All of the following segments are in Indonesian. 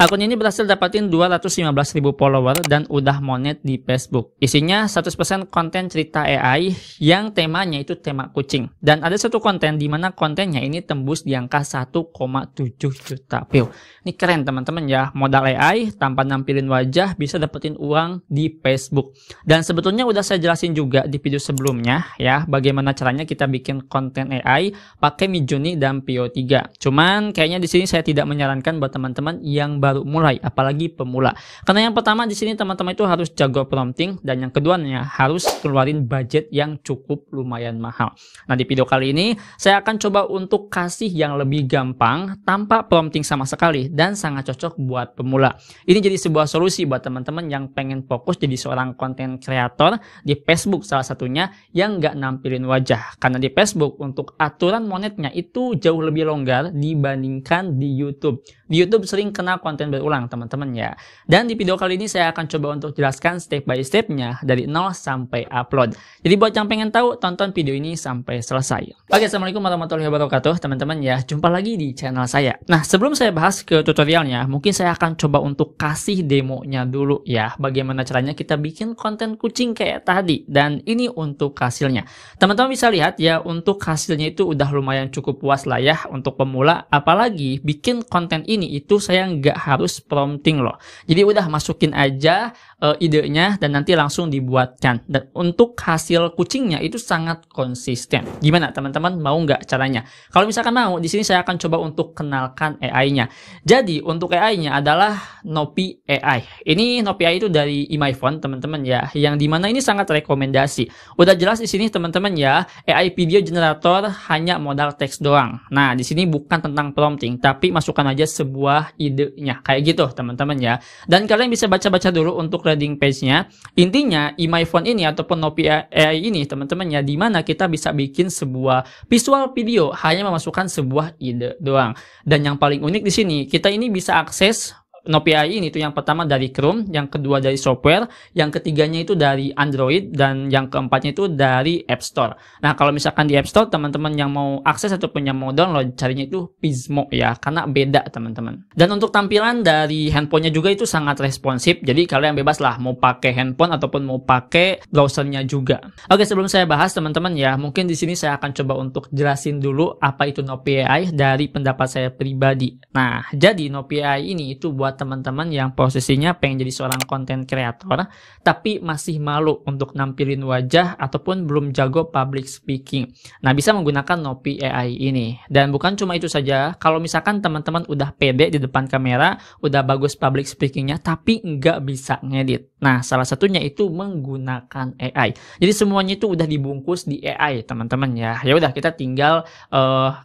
Akun ini berhasil dapatin 215.000 follower dan udah monet di Facebook. Isinya 100% konten cerita AI yang temanya itu tema kucing. Dan ada satu konten di mana kontennya ini tembus di angka 1,7 juta view. Ini keren teman-teman ya, modal AI tanpa nampilin wajah bisa dapetin uang di Facebook. Dan sebetulnya udah saya jelasin juga di video sebelumnya ya, bagaimana caranya kita bikin konten AI pakai Midjourney dan Veo3. Cuman kayaknya di sini saya tidak menyarankan buat teman-teman yang baru mulai, apalagi pemula. Karena yang pertama di sini teman-teman itu harus jago prompting, dan yang keduanya harus keluarin budget yang cukup lumayan mahal. Nah, di video kali ini saya akan coba untuk kasih yang lebih gampang tanpa prompting sama sekali dan sangat cocok buat pemula. Ini jadi sebuah solusi buat teman-teman yang pengen fokus jadi seorang konten kreator di Facebook salah satunya yang nggak nampilin wajah. Karena di Facebook untuk aturan monetnya itu jauh lebih longgar dibandingkan di YouTube. Di YouTube sering kena konten berulang teman-teman ya. Dan di video kali ini saya akan coba untuk jelaskan step by stepnya dari 0 sampai upload. Jadi buat yang pengen tahu, tonton video ini sampai selesai. Oke, assalamualaikum warahmatullahi wabarakatuh teman-teman ya. Jumpa lagi di channel saya. Nah, sebelum saya bahas ke tutorialnya, mungkin saya akan coba untuk kasih demonya dulu ya. Bagaimana caranya kita bikin konten kucing kayak tadi. Dan ini untuk hasilnya. Teman-teman bisa lihat ya, untuk hasilnya itu udah lumayan cukup puas lah ya untuk pemula. Apalagi bikin konten ini itu saya nggak harus prompting loh. Jadi udah masukin aja idenya dan nanti langsung dibuatkan. Dan untuk hasil kucingnya itu sangat konsisten. Gimana teman-teman, mau nggak caranya? Kalau misalkan mau, di sini saya akan coba untuk kenalkan AI-nya. Jadi untuk AI-nya adalah Nopi AI. Ini Nopi AI itu dari iMyphone teman-teman ya, yang dimana ini sangat rekomendasi. Udah jelas di sini teman-teman ya, AI video generator hanya modal teks doang. Nah, di sini bukan tentang prompting, tapi masukkan aja sebuah idenya kayak gitu teman-teman ya. Dan kalian bisa baca-baca dulu untuk landing page-nya. Intinya iMyphone ini ataupun Nopi AI ini teman-teman ya, dimana kita bisa bikin sebuah visual video hanya memasukkan sebuah ide doang. Dan yang paling unik di sini, kita ini bisa akses Nopi AI ini itu yang pertama dari Chrome, yang kedua dari software, yang ketiganya itu dari Android, dan yang keempatnya itu dari App Store. Nah, kalau misalkan di App Store teman-teman yang mau akses ataupun yang mau download, carinya itu Pismo ya, karena beda teman-teman. Dan untuk tampilan dari handphonenya juga itu sangat responsif, jadi kalian bebas lah mau pakai handphone ataupun mau pakai browsernya juga. Oke, sebelum saya bahas teman-teman ya, mungkin di sini saya akan coba untuk jelasin dulu apa itu Nopi AI dari pendapat saya pribadi. Nah, jadi Nopi AI ini itu buat teman-teman yang posisinya pengen jadi seorang konten kreator tapi masih malu untuk nampilin wajah ataupun belum jago public speaking. Nah, bisa menggunakan Nopi AI ini. Dan bukan cuma itu saja, kalau misalkan teman-teman udah pede di depan kamera, udah bagus public speakingnya tapi nggak bisa ngedit. Nah, salah satunya itu menggunakan AI. Jadi semuanya itu udah dibungkus di AI teman-teman ya. Ya udah, kita tinggal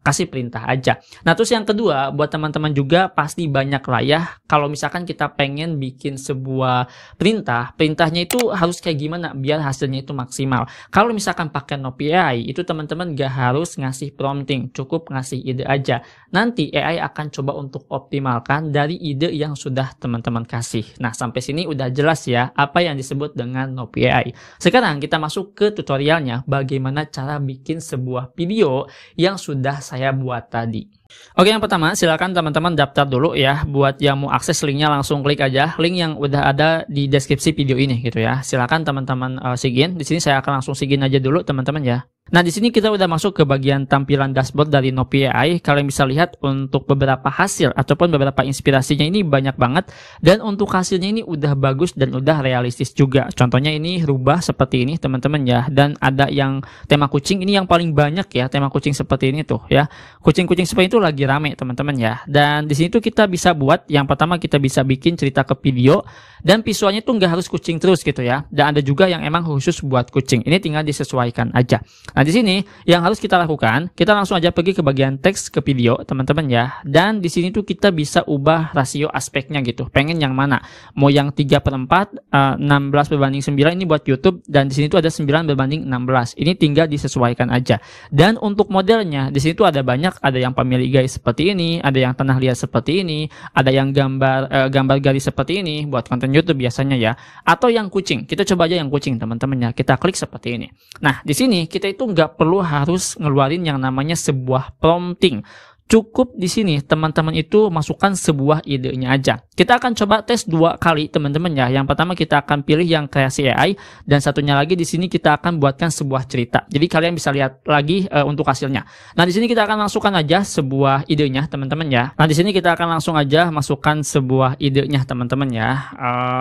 kasih perintah aja. Nah, terus yang kedua buat teman-teman juga pasti banyak lah ya, kalau misalkan kita pengen bikin sebuah perintahnya itu harus kayak gimana biar hasilnya itu maksimal. Kalau misalkan pakai Nopi AI itu teman-teman gak harus ngasih prompting, cukup ngasih ide aja. Nanti AI akan coba untuk optimalkan dari ide yang sudah teman-teman kasih. Nah, sampai sini udah jelas ya apa yang disebut dengan Nopi AI. Sekarang kita masuk ke tutorialnya, bagaimana cara bikin sebuah video yang sudah saya buat tadi. Oke, yang pertama silakan teman-teman daftar dulu ya. Buat yang mau akses linknya langsung klik aja link yang udah ada di deskripsi video ini gitu ya. Silakan teman-teman sigin. Di sini saya akan langsung sigin aja dulu teman-teman ya. Nah, di sini kita udah masuk ke bagian tampilan dashboard dari Nopi AI. Kalian bisa lihat untuk beberapa hasil ataupun beberapa inspirasinya ini banyak banget, dan untuk hasilnya ini udah bagus dan udah realistis juga. Contohnya ini rubah seperti ini teman-teman ya, dan ada yang tema kucing ini yang paling banyak ya, tema kucing seperti ini tuh ya. Kucing-kucing seperti itu lagi rame teman-teman ya. Dan di sini tuh kita bisa buat, yang pertama kita bisa bikin cerita ke video, dan visualnya tuh nggak harus kucing terus gitu ya. Dan ada juga yang emang khusus buat kucing. Ini tinggal disesuaikan aja. Nah, di sini yang harus kita lakukan, kita langsung aja pergi ke bagian teks ke video teman-teman ya. Dan di sini tuh kita bisa ubah rasio aspeknya gitu. Pengen yang mana? Mau yang 3/4, 16/9 ini buat YouTube, dan di sini tuh ada 9/16. Ini tinggal disesuaikan aja. Dan untuk modelnya di sini tuh ada banyak, ada yang family guys seperti ini, ada yang tanah liat seperti ini, ada yang gambar garis seperti ini buat konten YouTube biasanya ya. Atau yang kucing. Kita coba aja yang kucing teman-teman ya. Kita klik seperti ini. Nah, di sini kita itu nggak perlu harus ngeluarin yang namanya sebuah prompting. Cukup di sini teman-teman itu masukkan sebuah idenya aja. Kita akan coba tes 2 kali teman-teman ya. Yang pertama kita akan pilih yang kreasi AI dan satunya lagi di sini kita akan buatkan sebuah cerita. Jadi kalian bisa lihat lagi untuk hasilnya. Nah, di sini kita akan masukkan aja sebuah idenya teman-teman ya. Nah, di sini kita akan langsung aja masukkan sebuah idenya teman-teman ya.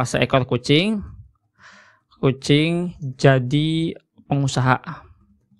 Seekor kucing jadi pengusaha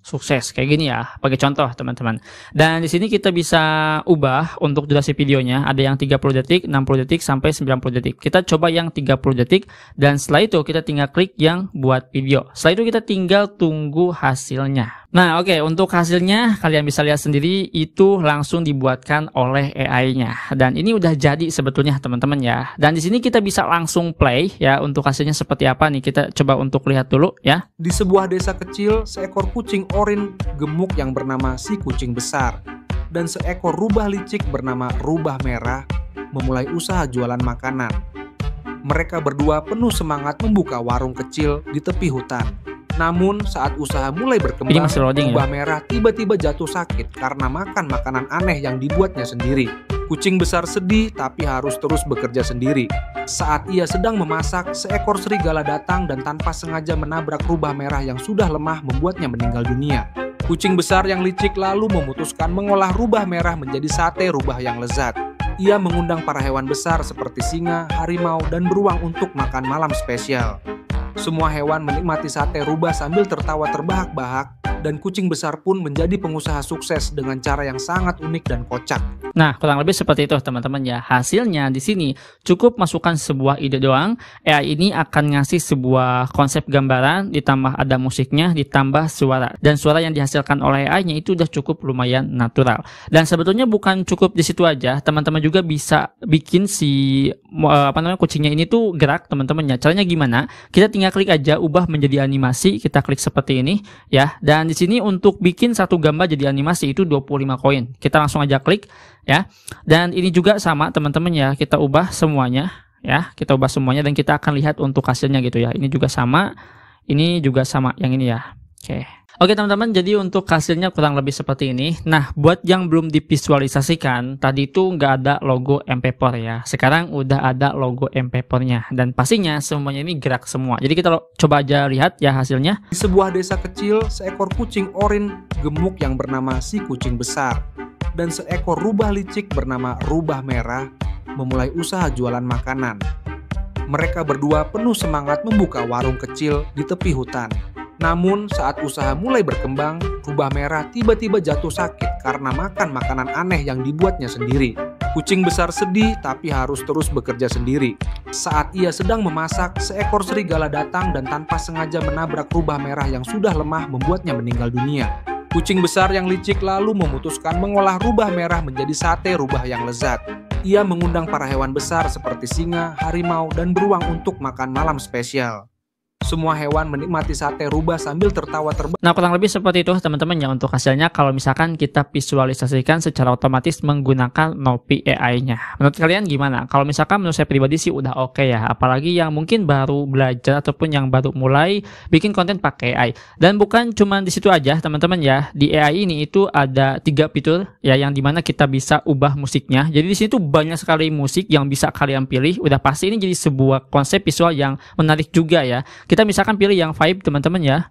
sukses kayak gini ya, pakai contoh teman-teman. Dan di sini kita bisa ubah untuk durasi videonya, ada yang 30 detik, 60 detik sampai 90 detik. Kita coba yang 30 detik dan setelah itu kita tinggal klik yang buat video. Setelah itu kita tinggal tunggu hasilnya. Nah, oke, untuk hasilnya kalian bisa lihat sendiri itu langsung dibuatkan oleh AI-nya. Dan ini udah jadi sebetulnya teman-teman ya. Dan di sini kita bisa langsung play ya, untuk hasilnya seperti apa nih. Kita coba untuk lihat dulu ya. Di sebuah desa kecil, seekor kucing orin gemuk yang bernama si kucing besar dan seekor rubah licik bernama rubah merah memulai usaha jualan makanan. Mereka berdua penuh semangat membuka warung kecil di tepi hutan. Namun saat usaha mulai berkembang, rubah merah tiba-tiba jatuh sakit karena makan makanan aneh yang dibuatnya sendiri. Kucing besar sedih tapi harus terus bekerja sendiri. Saat ia sedang memasak, seekor serigala datang dan tanpa sengaja menabrak rubah merah yang sudah lemah membuatnya meninggal dunia. Kucing besar yang licik lalu memutuskan mengolah rubah merah menjadi sate rubah yang lezat. Ia mengundang para hewan besar seperti singa, harimau, dan beruang untuk makan malam spesial. Semua hewan menikmati sate rubah sambil tertawa terbahak-bahak, dan kucing besar pun menjadi pengusaha sukses dengan cara yang sangat unik dan kocak. Nah, kurang lebih seperti itu teman-teman ya. Hasilnya di sini cukup masukkan sebuah ide doang, AI ini akan ngasih sebuah konsep gambaran, ditambah ada musiknya, ditambah suara. Dan suara yang dihasilkan oleh AI-nya itu udah cukup lumayan natural. Dan sebetulnya bukan cukup di situ aja, teman-teman juga bisa bikin si kucingnya ini tuh gerak teman-teman ya. Caranya gimana? Kita tinggal klik aja ubah menjadi animasi, kita klik seperti ini ya. Dan di sini untuk bikin satu gambar jadi animasi itu 25 koin. Kita langsung aja klik ya. Dan ini juga sama teman-teman ya, kita ubah semuanya ya. Kita ubah semuanya dan kita akan lihat untuk hasilnya gitu ya. Ini juga sama, ini juga sama yang ini ya. Oke teman-teman, jadi untuk hasilnya kurang lebih seperti ini. Nah, buat yang belum divisualisasikan, tadi itu nggak ada logo MP4 ya. Sekarang udah ada logo MP4-nya. Dan pastinya semuanya ini gerak semua. Jadi kita coba aja lihat ya hasilnya. Di sebuah desa kecil, seekor kucing orin gemuk yang bernama si kucing besar dan seekor rubah licik bernama rubah merah memulai usaha jualan makanan. Mereka berdua penuh semangat membuka warung kecil di tepi hutan. Namun saat usaha mulai berkembang, rubah merah tiba-tiba jatuh sakit karena makan makanan aneh yang dibuatnya sendiri. Kucing besar sedih tapi harus terus bekerja sendiri. Saat ia sedang memasak, seekor serigala datang dan tanpa sengaja menabrak rubah merah yang sudah lemah membuatnya meninggal dunia. Kucing besar yang licik lalu memutuskan mengolah rubah merah menjadi sate rubah yang lezat. Ia mengundang para hewan besar seperti singa, harimau, dan beruang untuk makan malam spesial. Semua hewan menikmati sate rubah sambil tertawa terbahak. Nah, kurang lebih seperti itu teman-teman ya untuk hasilnya kalau misalkan kita visualisasikan secara otomatis menggunakan Nopi AI-nya. Menurut kalian gimana? Kalau misalkan menurut saya pribadi sih udah oke ya. Apalagi yang mungkin baru belajar ataupun yang baru mulai bikin konten pakai AI. Dan bukan cuma di situ aja teman-teman ya. Di AI ini itu ada 3 fitur ya yang dimana kita bisa ubah musiknya. Jadi di sini tuh banyak sekali musik yang bisa kalian pilih. Udah pasti ini jadi sebuah konsep visual yang menarik juga ya. Kita misalkan pilih yang vibe teman-teman ya.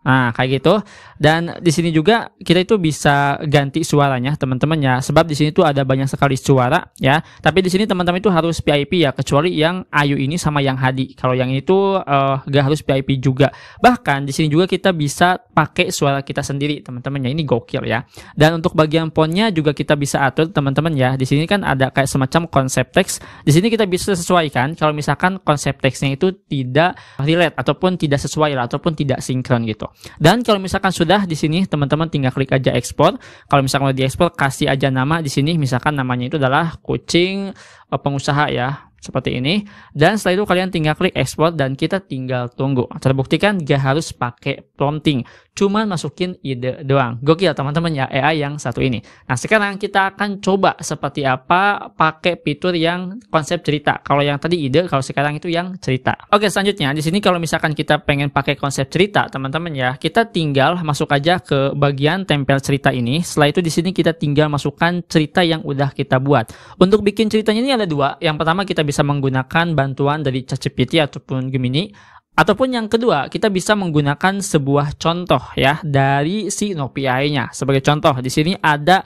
Nah, kayak gitu. Dan di sini juga kita itu bisa ganti suaranya teman-teman ya. Sebab di sini tuh ada banyak sekali suara ya. Tapi di sini teman-teman itu harus VIP ya, kecuali yang Ayu ini sama yang Hadi. Kalau yang itu gak harus VIP juga. Bahkan di sini juga kita bisa pakai suara kita sendiri teman-teman ya. Ini gokil ya. Dan untuk bagian fontnya juga kita bisa atur teman-teman ya. Di sini kan ada kayak semacam konsep teks. Di sini kita bisa sesuaikan kalau misalkan konsep teksnya itu tidak relate ataupun tidak sesuai lah ataupun tidak sinkron gitu. Dan kalau misalkan sudah di sini teman-teman tinggal klik aja ekspor. Kalau misalkan mau diekspor kasih aja nama di sini misalkan namanya itu adalah kucing pengusaha ya. seperti ini. Dan setelah itu kalian tinggal klik export dan kita tinggal tunggu. Terbukti kan gak harus pakai prompting, cuman masukin ide doang. Gokil teman-teman ya AI yang satu ini. Nah sekarang kita akan coba seperti apa pakai fitur yang konsep cerita. Kalau yang tadi ide, kalau sekarang itu yang cerita. Oke, selanjutnya di sini kalau misalkan kita pengen pakai konsep cerita teman-teman ya, kita tinggal masuk aja ke bagian tempel cerita ini. Setelah itu di sini kita tinggal masukkan cerita yang udah kita buat. Untuk bikin ceritanya ini ada dua. Yang pertama kita bisa menggunakan bantuan dari ChatGPT ataupun Gemini, ataupun yang kedua kita bisa menggunakan sebuah contoh ya dari si Nopi AI-nya. Sebagai contoh di sini ada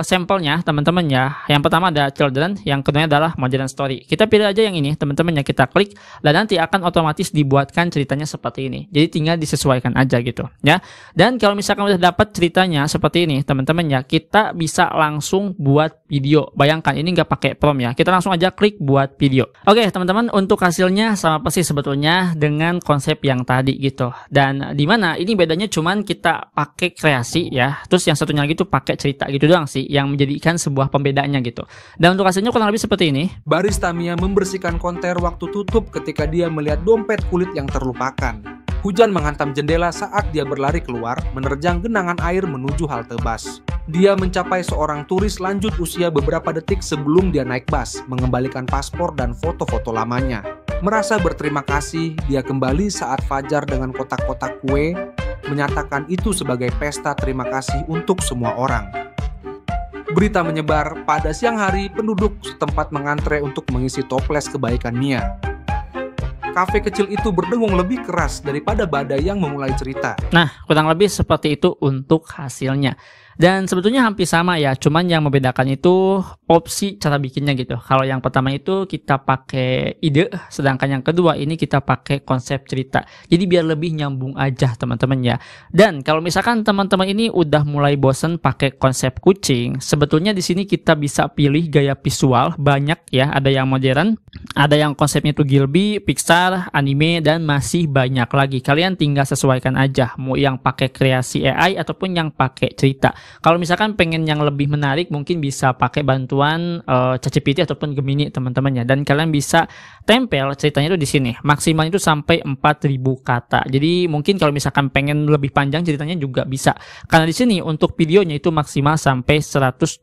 sampelnya teman-teman ya. Yang pertama ada children, yang kedua adalah modern story. Kita pilih aja yang ini teman-teman ya, kita klik dan nanti akan otomatis dibuatkan ceritanya seperti ini. Jadi tinggal disesuaikan aja gitu ya. Dan kalau misalkan udah dapat ceritanya seperti ini teman-teman ya, kita bisa langsung buat video. Bayangkan ini nggak pakai prompt ya, kita langsung aja klik buat video. Oke teman-teman, untuk hasilnya sama persis sebetulnya dengan konsep yang tadi gitu. Dan dimana ini bedanya cuman kita pakai kreasi ya, terus yang satunya lagi tuh pakai cerita gitu doang sih, yang menjadikan sebuah pembedanya gitu. Dan untuk hasilnya kurang lebih seperti ini. Barista Mia membersihkan konter waktu tutup ketika dia melihat dompet kulit yang terlupakan. Hujan menghantam jendela saat dia berlari keluar, menerjang genangan air menuju halte bus. Dia mencapai seorang turis lanjut usia beberapa detik sebelum dia naik bus, mengembalikan paspor dan foto-foto lamanya. Merasa berterima kasih, dia kembali saat fajar dengan kotak-kotak kue, menyatakan itu sebagai pesta terima kasih untuk semua orang. Berita menyebar, pada siang hari penduduk setempat mengantre untuk mengisi toples kebaikan Mia. Kafe kecil itu berdengung lebih keras daripada badai yang memulai cerita. Nah, kurang lebih seperti itu untuk hasilnya. Dan sebetulnya hampir sama ya, cuman yang membedakan itu opsi cara bikinnya gitu. Kalau yang pertama itu kita pakai ide, sedangkan yang kedua ini kita pakai konsep cerita. Jadi biar lebih nyambung aja teman-teman ya. Dan kalau misalkan teman-teman ini udah mulai bosen pakai konsep kucing, sebetulnya di sini kita bisa pilih gaya visual banyak ya. Ada yang modern, ada yang konsepnya itu Gilby, Pixar, anime, dan masih banyak lagi. Kalian tinggal sesuaikan aja, mau yang pakai kreasi AI ataupun yang pakai cerita. Kalau misalkan pengen yang lebih menarik, mungkin bisa pakai bantuan ChatGPT ataupun Gemini teman-teman ya. Dan kalian bisa tempel ceritanya itu di sini. Maksimal itu sampai 4.000 kata. Jadi mungkin kalau misalkan pengen lebih panjang ceritanya juga bisa. Karena di sini untuk videonya itu maksimal sampai 120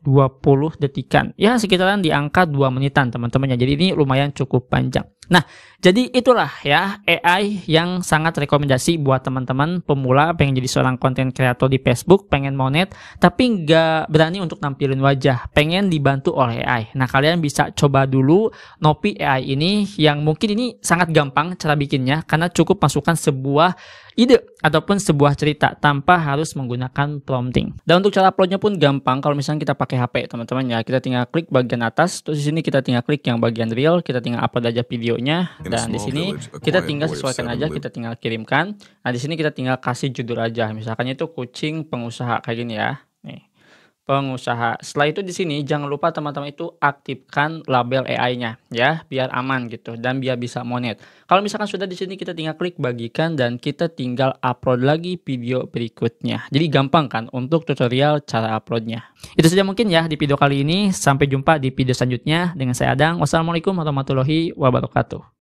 detikan. Ya sekitaran di angka 2 menitan teman-teman ya. Jadi ini lumayan cukup panjang. Nah, jadi itulah ya AI yang sangat rekomendasi buat teman-teman pemula pengen jadi seorang konten kreator di Facebook, pengen monet, tapi nggak berani untuk nampilin wajah, pengen dibantu oleh AI. Nah, kalian bisa coba dulu Nopi AI ini, yang mungkin ini sangat gampang cara bikinnya, karena cukup masukkan sebuah ide ataupun sebuah cerita tanpa harus menggunakan prompting. Dan untuk cara uploadnya pun gampang. Kalau misalnya kita pakai HP teman-teman ya, kita tinggal klik bagian atas, terus di sini kita tinggal klik yang bagian reel, kita tinggal upload aja videonya, dan di sini kita tinggal sesuaikan aja, kita tinggal kirimkan. Nah, di sini kita tinggal kasih judul aja, misalkan itu kucing pengusaha kayak gini ya. Nih, pengusaha. Setelah itu di sini jangan lupa teman-teman itu aktifkan label AI-nya ya, biar aman gitu dan biar bisa monet. Kalau misalkan sudah di sini kita tinggal klik bagikan dan kita tinggal upload lagi video berikutnya. Jadi gampang kan untuk tutorial cara uploadnya. Itu saja mungkin ya di video kali ini. Sampai jumpa di video selanjutnya dengan saya Adang. Wassalamualaikum warahmatullahi wabarakatuh.